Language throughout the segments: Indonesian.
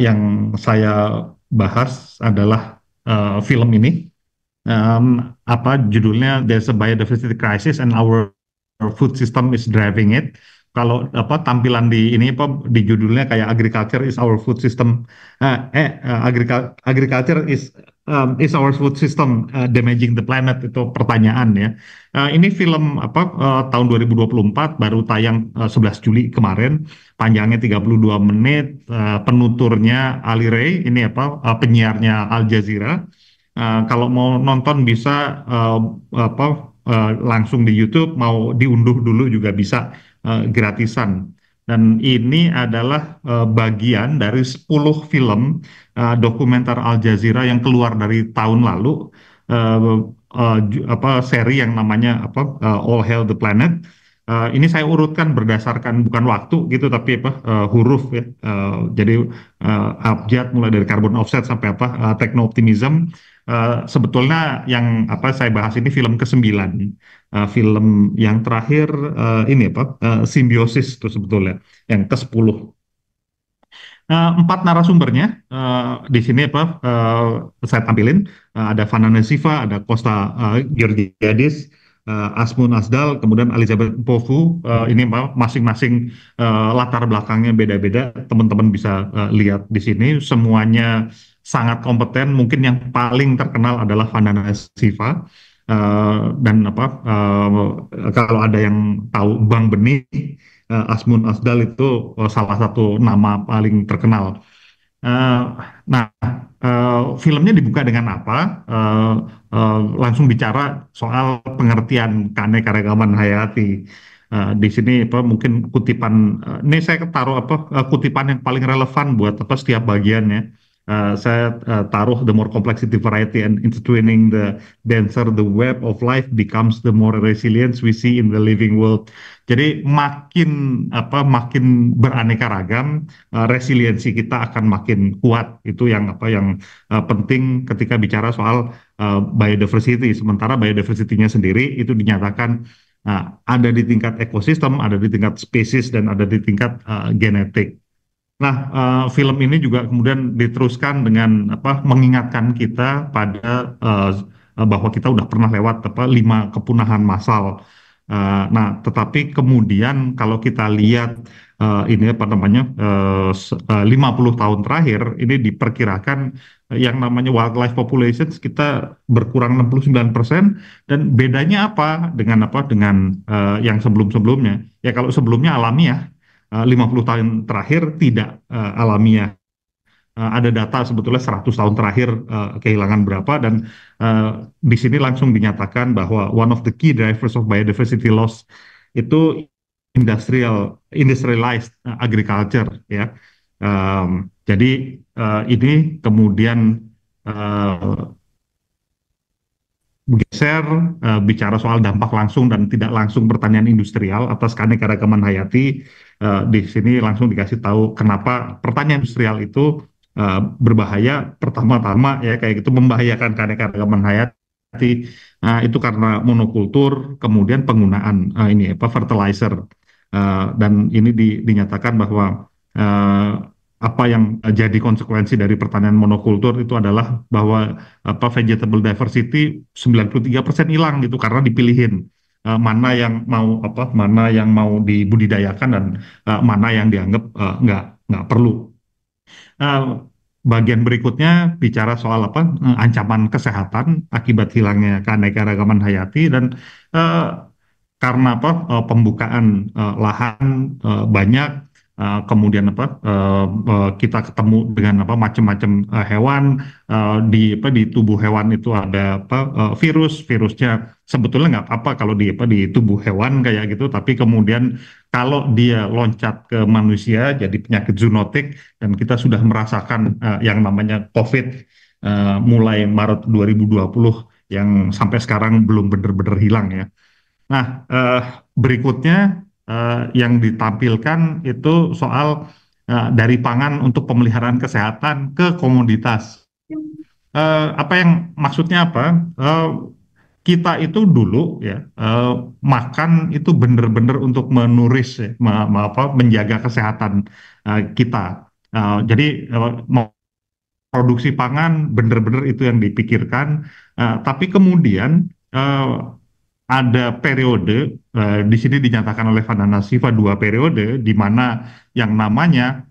yang saya bahas adalah film ini. Apa judulnya? There's a biodiversity crisis and our food system is driving it. Kalau apa tampilan di ini apa di judulnya kayak agriculture is our food system, agriculture is our food system damaging the planet, itu pertanyaan ya. Ini film apa tahun 2024 baru tayang 11 Juli kemarin, panjangnya 32 menit, penuturnya Ali Ray, ini apa penyiarnya Al Jazeera. Kalau mau nonton bisa apa langsung di YouTube, mau diunduh dulu juga bisa gratisan. Dan ini adalah bagian dari 10 film dokumenter Al Jazeera yang keluar dari tahun lalu, apa seri yang namanya apa All Hail the Planet. Ini saya urutkan berdasarkan bukan waktu gitu tapi apa huruf ya. Jadi abjad mulai dari carbon offset sampai apa techno optimism. Sebetulnya yang apa saya bahas ini film ke-9. Film yang terakhir ini apa simbiosis itu sebetulnya yang ke-10. Empat narasumbernya di sini apa saya tampilin. Ada Vanana Siva, ada Costa Georgiadis, Asmun Asdal, kemudian Elizabeth Povu. Ini masing-masing latar belakangnya beda-beda. Teman-teman bisa lihat di sini. Semuanya sangat kompeten. Mungkin yang paling terkenal adalah Vanana Siva. Dan apa kalau ada yang tahu Bang Benih, Asmun Asdal itu salah satu nama paling terkenal. Eh, nah, filmnya dibuka dengan apa? Langsung bicara soal pengertian keanekaragaman hayati. Di sini apa mungkin kutipan ini saya taruh apa kutipan yang paling relevan buat apa setiap bagiannya. Saya taruh the more complexity, variety, and intertwining the denser the web of life becomes, the more resilience we see in the living world. Jadi makin apa makin beraneka ragam, resiliensi kita akan makin kuat. Itu yang apa yang penting ketika bicara soal biodiversity. Sementara biodiversity-nya sendiri itu dinyatakan ada di tingkat ekosistem, ada di tingkat spesies, dan ada di tingkat genetik. Nah, film ini juga kemudian diteruskan dengan apa mengingatkan kita pada bahwa kita udah pernah lewat apa 5 kepunahan massal. Nah, tetapi kemudian kalau kita lihat ini apa namanya 50 tahun terakhir ini diperkirakan yang namanya wildlife populations kita berkurang 69%. Dan bedanya apa dengan yang sebelum-sebelumnya? Ya kalau sebelumnya alamiah, 50 tahun terakhir tidak alamiah. Ada data sebetulnya 100 tahun terakhir kehilangan berapa, dan di sini langsung dinyatakan bahwa one of the key drivers of biodiversity loss itu industrialized agriculture ya. Jadi ini kemudian uh, bergeser bicara soal dampak langsung dan tidak langsung pertanian industrial atas keanekaragaman hayati. Di sini langsung dikasih tahu kenapa pertanian industrial itu berbahaya. Pertama-tama ya kayak gitu membahayakan keanekaragaman hayati. Itu karena monokultur, kemudian penggunaan ini apa fertilizer. Dan ini dinyatakan bahwa eh, apa yang jadi konsekuensi dari pertanian monokultur itu adalah bahwa apa vegetable diversity 93% hilang gitu karena dipilihin mana yang mau dibudidayakan dan mana yang dianggap nggak perlu. Eh, Bagian berikutnya bicara soal apa ancaman kesehatan akibat hilangnya keanekaragaman hayati. Dan eh, karena apa pembukaan lahan banyak, kemudian apa kita ketemu dengan apa macam-macam hewan, di tubuh hewan itu ada apa virusnya sebetulnya nggak apa-apa kalau di apa di tubuh hewan kayak gitu, tapi kemudian kalau dia loncat ke manusia jadi penyakit zoonotik. Dan kita sudah merasakan yang namanya COVID mulai Maret 2020 yang sampai sekarang belum benar-benar hilang ya. Nah, berikutnya yang ditampilkan itu soal dari pangan untuk pemeliharaan kesehatan ke komoditas. Apa yang maksudnya apa? Kita itu dulu ya makan itu benar-benar untuk menuris ya, apa, menjaga kesehatan kita. Jadi mau produksi pangan benar-benar itu yang dipikirkan, tapi kemudian ada periode di sini dinyatakan oleh Vanana Siva dua periode di mana yang namanya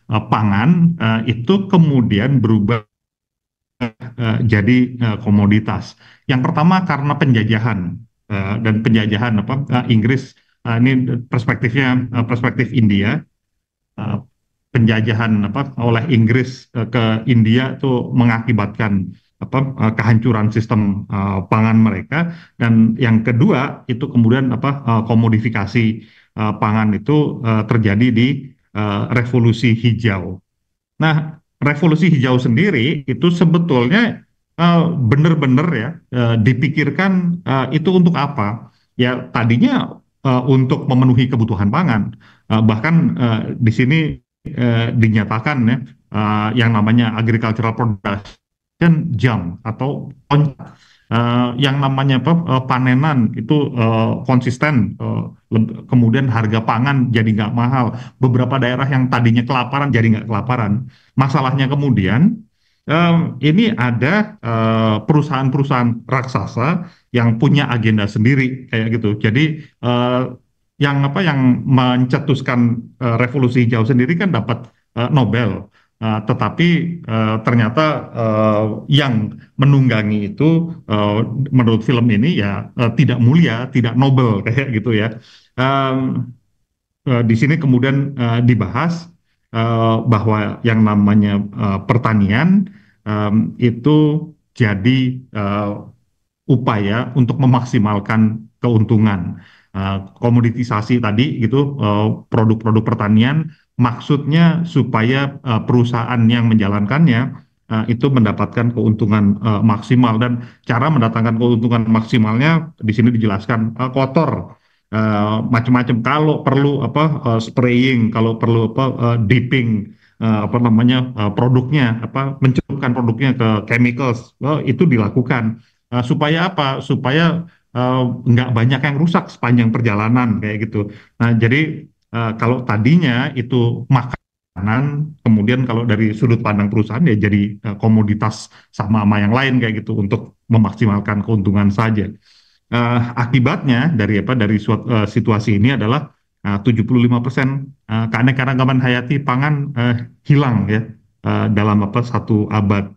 pangan itu kemudian berubah jadi komoditas. Yang pertama karena penjajahan dan penjajahan Inggris, ini perspektifnya perspektif India, eh, penjajahan oleh Inggris ke India itu mengakibatkan kehancuran sistem pangan mereka, dan yang kedua itu kemudian komodifikasi pangan itu terjadi di revolusi hijau. Nah, revolusi hijau sendiri itu sebetulnya benar-benar ya dipikirkan itu untuk apa? Ya tadinya untuk memenuhi kebutuhan pangan. Bahkan di sini dinyatakan ya yang namanya agricultural production jump atau loncat. Yang namanya panenan itu konsisten, kemudian harga pangan jadi nggak mahal. Beberapa daerah yang tadinya kelaparan jadi nggak kelaparan. Masalahnya kemudian ini ada perusahaan-perusahaan raksasa yang punya agenda sendiri kayak gitu. Jadi yang mencetuskan revolusi hijau sendiri kan dapat Nobel. Tetapi ternyata yang menunggangi itu menurut film ini ya tidak mulia, tidak Nobel kayak gitu ya. Um, di sini kemudian dibahas bahwa yang namanya pertanian itu jadi upaya untuk memaksimalkan keuntungan. Komoditisasi tadi gitu, produk-produk pertanian maksudnya supaya perusahaan yang menjalankannya itu mendapatkan keuntungan maksimal, dan cara mendatangkan keuntungan maksimalnya di sini dijelaskan kotor, macam-macam, kalau perlu spraying, kalau perlu dipping produknya, mencelupkan produknya ke chemicals, itu dilakukan. Supaya apa? Supaya nggak banyak yang rusak sepanjang perjalanan kayak gitu. Nah, jadi kalau tadinya itu makanan, kemudian kalau dari sudut pandang perusahaan ya jadi komoditas sama yang lain kayak gitu untuk memaksimalkan keuntungan saja. Akibatnya dari situasi ini adalah 75% keanekaragaman hayati pangan hilang ya dalam satu abad.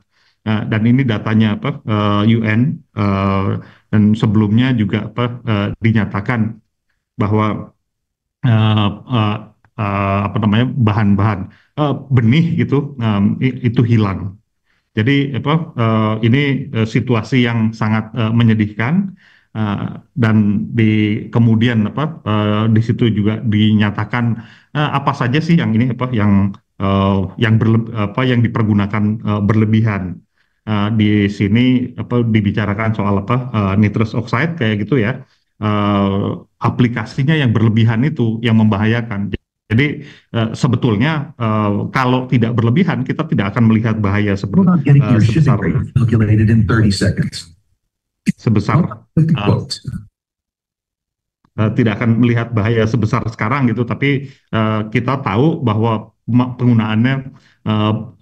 Dan ini datanya UN, dan sebelumnya juga dinyatakan bahwa eh, eh, bahan-bahan benih gitu itu hilang. Jadi ini situasi yang sangat menyedihkan, dan kemudian di situ juga dinyatakan apa saja sih yang ini yang dipergunakan berlebihan. Di sini dibicarakan soal nitrous oxide kayak gitu ya. Aplikasinya yang berlebihan itu yang membahayakan. Jadi sebetulnya kalau tidak berlebihan kita tidak akan melihat bahaya sebesar sebesar tidak akan melihat bahaya sebesar sekarang gitu, tapi kita tahu bahwa penggunaannya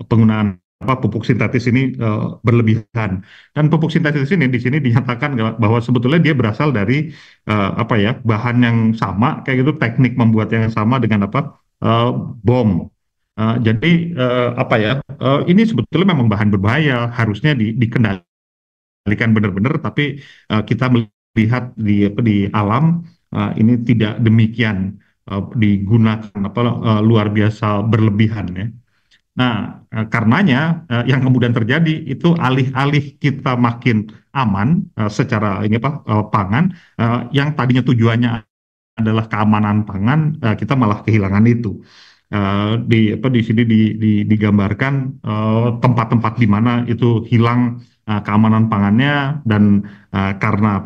penggunaan pupuk sintetis ini berlebihan, dan pupuk sintetis ini di sini dinyatakan bahwa sebetulnya dia berasal dari bahan yang sama kayak gitu, teknik membuat yang sama dengan bom. Jadi ini sebetulnya memang bahan berbahaya, harusnya dikendalikan benar-benar, tapi kita melihat di alam ini tidak demikian digunakan luar biasa berlebihan ya. Nah, karenanya yang kemudian terjadi itu alih-alih kita makin aman secara pangan, yang tadinya tujuannya adalah keamanan pangan, kita malah kehilangan itu. Di sini digambarkan tempat-tempat di mana itu hilang keamanan pangannya, dan karena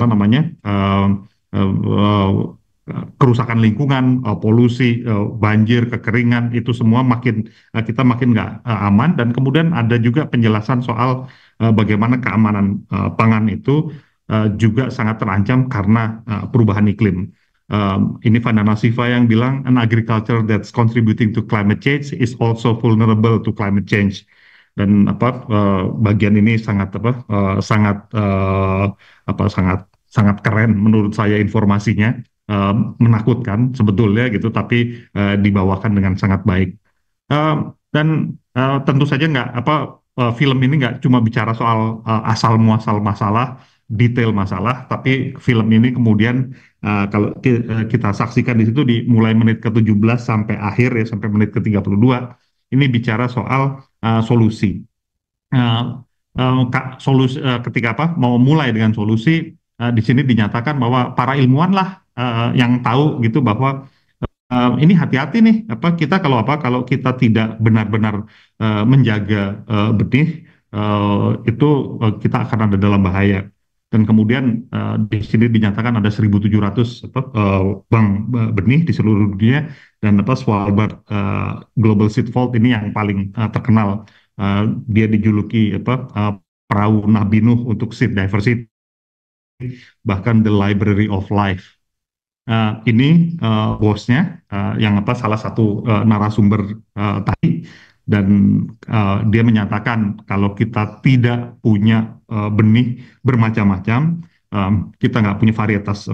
kerusakan lingkungan, polusi, banjir, kekeringan, itu semua kita makin nggak aman. Dan kemudian ada juga penjelasan soal bagaimana keamanan pangan itu juga sangat terancam karena perubahan iklim. Ini Vandana Shiva yang bilang, an agriculture that's contributing to climate change is also vulnerable to climate change. Dan bagian ini sangat sangat sangat keren menurut saya informasinya, menakutkan sebetulnya gitu, tapi dibawakan dengan sangat baik. Dan tentu saja nggak film ini nggak cuma bicara soal asal muasal masalah, detail masalah, tapi film ini kemudian kalau kita saksikan di situ di mulai menit ke-17 sampai akhir ya, sampai menit ke-32, ini bicara soal solusi. Eh, Solusi ketika mau mulai dengan solusi, di sini dinyatakan bahwa para ilmuwan lah yang tahu gitu bahwa ini hati-hati nih, kita kalau kita tidak benar-benar menjaga benih, itu kita akan ada dalam bahaya. Dan kemudian di sini dinyatakan ada 1.700 bank benih di seluruh dunia, dan Svalbard Global Seed Vault ini yang paling terkenal. Dia dijuluki perahu Nabi Nuh untuk seed diversity, bahkan the Library of Life. Ini bosnya, yang salah satu narasumber tadi, dan dia menyatakan kalau kita tidak punya benih bermacam-macam, kita nggak punya varietas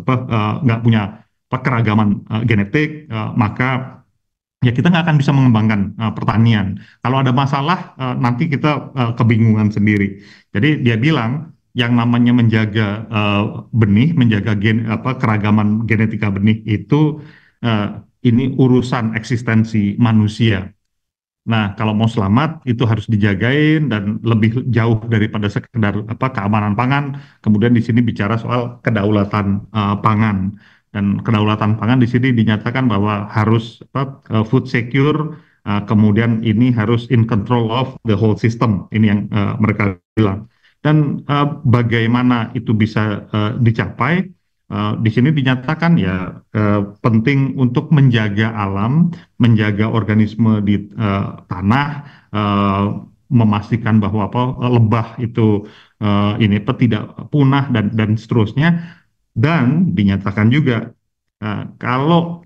nggak punya keragaman genetik, maka ya kita nggak akan bisa mengembangkan pertanian. Kalau ada masalah, nanti kita kebingungan sendiri. Jadi dia bilang yang namanya menjaga benih, menjaga keragaman genetika benih itu, uh, ini urusan eksistensi manusia. Nah, kalau mau selamat itu harus dijagain dan lebih jauh daripada sekedar keamanan pangan. Kemudian di sini bicara soal kedaulatan pangan, dan kedaulatan pangan di sini dinyatakan bahwa harus food secure, kemudian ini harus in control of the whole system. Ini yang mereka bilang. Dan bagaimana itu bisa dicapai? Di sini dinyatakan ya, penting untuk menjaga alam, menjaga organisme di tanah, uh, memastikan bahwa lebah itu ini tidak punah, dan seterusnya. Dan dinyatakan juga kalau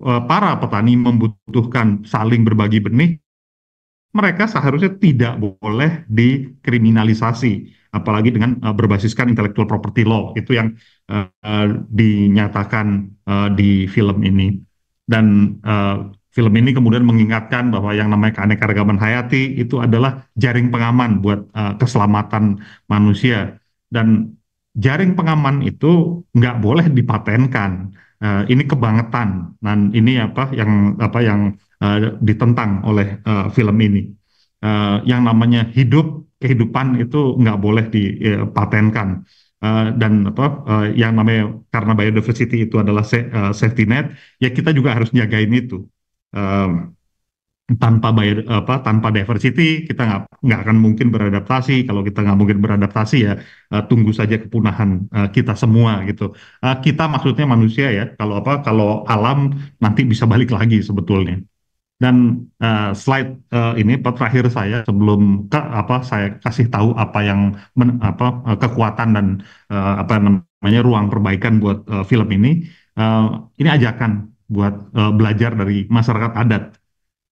para petani membutuhkan saling berbagi benih, mereka seharusnya tidak boleh dikriminalisasi, apalagi dengan berbasiskan intellectual property law. Itu yang dinyatakan di film ini. Dan film ini kemudian mengingatkan bahwa yang namanya keanekaragaman hayati itu adalah jaring pengaman buat keselamatan manusia. Dan jaring pengaman itu nggak boleh dipatenkan. Ini kebangetan, dan ini yang ditentang oleh film ini. Yang namanya kehidupan itu nggak boleh dipatenkan. Dan yang namanya, karena biodiversity itu adalah safety net, ya kita juga harus jagain itu. Uh, tanpa diversity kita nggak akan mungkin beradaptasi. Kalau kita nggak mungkin beradaptasi, ya tunggu saja kepunahan kita semua gitu. Kita maksudnya manusia ya. Kalau alam nanti bisa balik lagi sebetulnya. Dan slide ini terakhir saya sebelum saya kasih tahu apa yang kekuatan dan apa namanya ruang perbaikan buat film ini. Ini ajakan buat belajar dari masyarakat adat.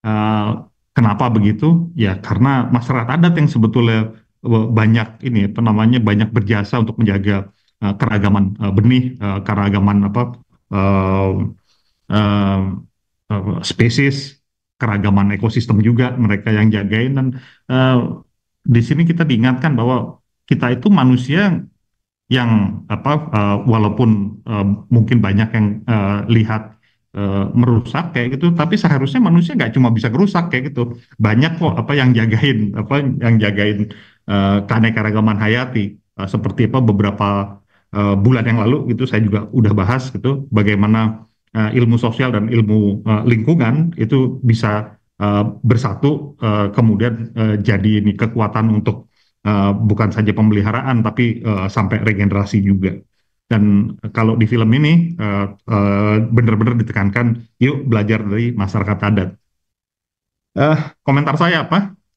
Eh, Kenapa begitu? Ya karena masyarakat adat yang sebetulnya banyak ini apa namanya banyak berjasa untuk menjaga keragaman benih, keragaman eh, eh, spesies, keragaman ekosistem juga mereka yang jagain. Dan eh, di sini kita diingatkan bahwa kita itu manusia yang walaupun mungkin banyak yang lihat merusak kayak gitu, tapi seharusnya manusia nggak cuma bisa merusak kayak gitu. Banyak kok yang jagain keanekaragaman hayati. Seperti beberapa bulan yang lalu gitu saya juga udah bahas gitu bagaimana ilmu sosial dan ilmu lingkungan itu bisa bersatu, kemudian jadi ini kekuatan untuk bukan saja pemeliharaan tapi sampai regenerasi juga. Dan kalau di film ini benar-benar ditekankan, yuk belajar dari masyarakat adat. Eh, Komentar saya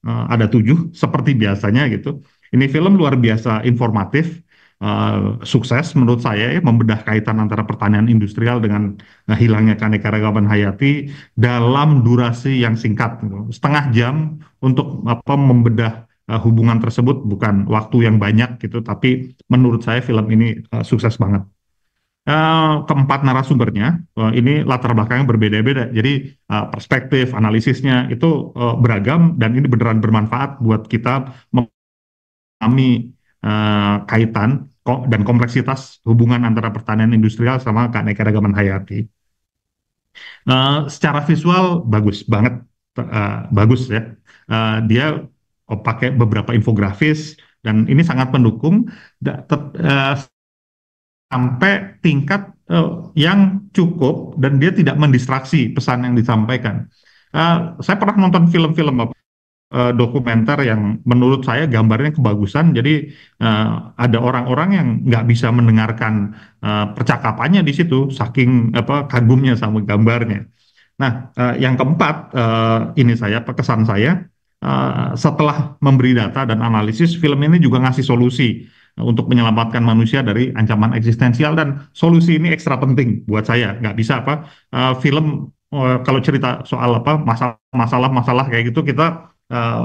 ada 7 seperti biasanya gitu. Ini film luar biasa informatif, sukses menurut saya ya, membedah kaitan antara pertanian industrial dengan hilangnya keanekaragaman hayati dalam durasi yang singkat, gitu. Setengah jam untuk apa membedah hubungan tersebut bukan waktu yang banyak gitu, tapi menurut saya film ini sukses banget. Keempat narasumbernya ini latar belakangnya berbeda-beda, jadi perspektif analisisnya itu beragam dan ini beneran bermanfaat buat kita memahami kaitan dan kompleksitas hubungan antara pertanian industrial sama keanekaragaman hayati. Secara visual bagus banget, bagus ya. Dia pakai beberapa infografis dan ini sangat mendukung sampai tingkat yang cukup dan dia tidak mendistraksi pesan yang disampaikan. Saya pernah nonton film-film dokumenter yang menurut saya gambarnya kebagusan, jadi ada orang-orang yang nggak bisa mendengarkan percakapannya di situ, saking apa kagumnya sama gambarnya. Nah, yang keempat, ini saya, kesan saya, setelah memberi data dan analisis, film ini juga ngasih solusi untuk menyelamatkan manusia dari ancaman eksistensial dan solusi ini ekstra penting buat saya. Nggak bisa apa, film kalau cerita soal apa masalah-masalah kayak gitu kita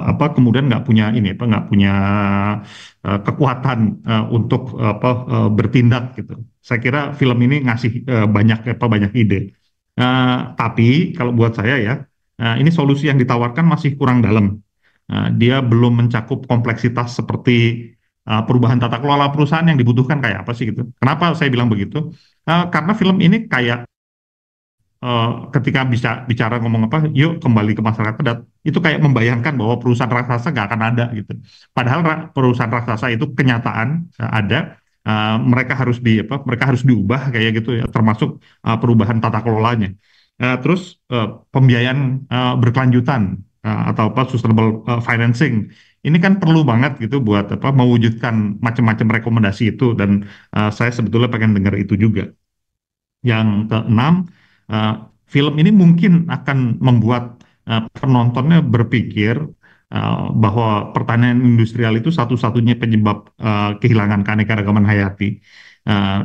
apa kemudian nggak punya ini apa nggak punya kekuatan untuk apa bertindak gitu. Saya kira film ini ngasih banyak ide. Tapi kalau buat saya ya, ini solusi yang ditawarkan masih kurang dalam. Dia belum mencakup kompleksitas seperti perubahan tata kelola perusahaan yang dibutuhkan kayak apa sih gitu. Kenapa saya bilang begitu? Karena film ini kayak ketika bisa bicara ngomong apa, yuk kembali ke masyarakat adat, itu kayak membayangkan bahwa perusahaan raksasa nggak akan ada gitu. Padahal perusahaan raksasa itu kenyataan ada, mereka harus mereka harus diubah kayak gitu ya, termasuk perubahan tata kelolanya. Terus pembiayaan berkelanjutan atau apa sustainable financing ini kan perlu banget gitu buat apa mewujudkan macam-macam rekomendasi itu dan saya sebetulnya pengen dengar itu juga. Yang keenam, eh, film ini mungkin akan membuat penontonnya berpikir bahwa pertanian industrial itu satu-satunya penyebab kehilangan keanekaragaman hayati.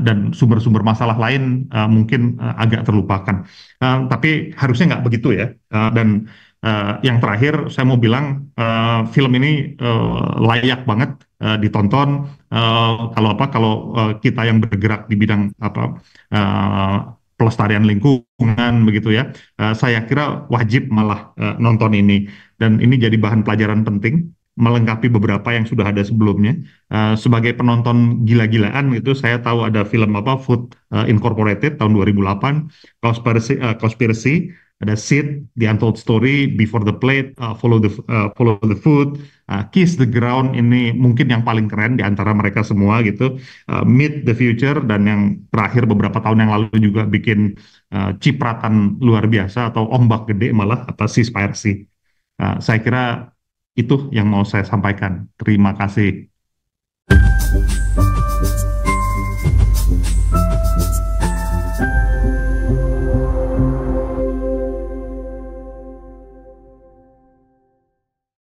Dan sumber-sumber masalah lain mungkin agak terlupakan. Tapi harusnya nggak begitu ya. Dan yang terakhir saya mau bilang film ini layak banget ditonton. Kalau kita yang bergerak di bidang apa eh, pelestarian lingkungan begitu ya, saya kira wajib malah nonton ini dan ini jadi bahan pelajaran penting melengkapi beberapa yang sudah ada sebelumnya. Sebagai penonton gila-gilaan itu saya tahu ada film apa Food Incorporated tahun 2008, Conspiracy, ada Seed, The Untold Story, Before the Plate, Follow the Food, Kiss the Ground ini mungkin yang paling keren di antara mereka semua gitu. Meet the Future dan yang terakhir beberapa tahun yang lalu juga bikin cipratan luar biasa atau ombak gede malah apa Seaspiracy. Saya kira itu yang mau saya sampaikan. Terima kasih.